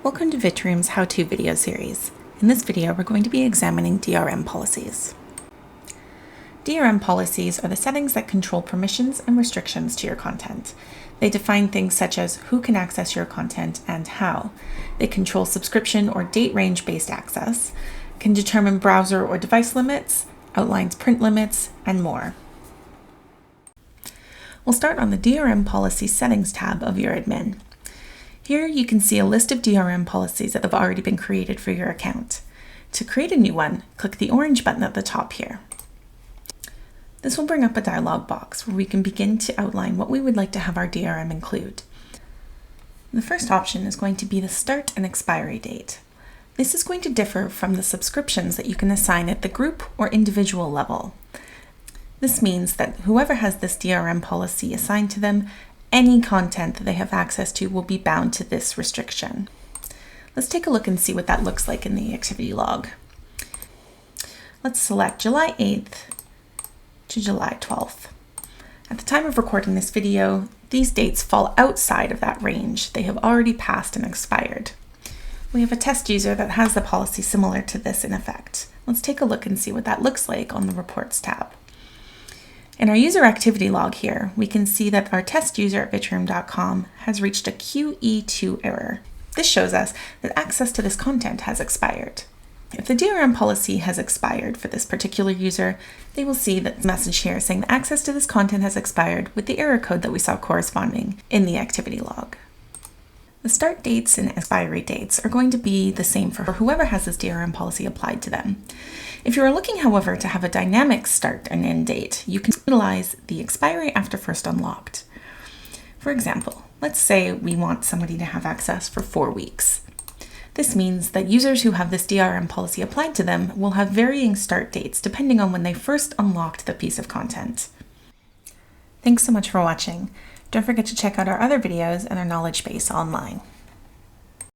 Welcome to Vitrium's how-to video series. In this video, we're going to be examining DRM policies. DRM policies are the settings that control permissions and restrictions to your content. They define things such as who can access your content and how. They control subscription or date range-based access, can determine browser or device limits, outlines print limits, and more. We'll start on the DRM Policy Settings tab of your admin. Here you can see a list of DRM policies that have already been created for your account. To create a new one, click the orange button at the top here. This will bring up a dialog box where we can begin to outline what we would like to have our DRM include. The first option is going to be the start and expiry date. This is going to differ from the subscriptions that you can assign at the group or individual level. This means that whoever has this DRM policy assigned to them, any content that they have access to will be bound to this restriction. Let's take a look and see what that looks like in the activity log. Let's select July 8th to July 12th. At the time of recording this video, these dates fall outside of that range. They have already passed and expired. We have a test user that has the policy similar to this in effect. Let's take a look and see what that looks like on the Reports tab. In our user activity log here, we can see that our test user at Vitrium.com has reached a QE2 error. This shows us that access to this content has expired. If the DRM policy has expired for this particular user, they will see that the message here saying that access to this content has expired with the error code that we saw corresponding in the activity log. The start dates and expiry dates are going to be the same for whoever has this DRM policy applied to them. If you are looking, however, to have a dynamic start and end date, you can utilize the expiry after first unlocked. For example, let's say we want somebody to have access for 4 weeks. This means that users who have this DRM policy applied to them will have varying start dates depending on when they first unlocked the piece of content. Thanks so much for watching. Don't forget to check out our other videos and our knowledge base online.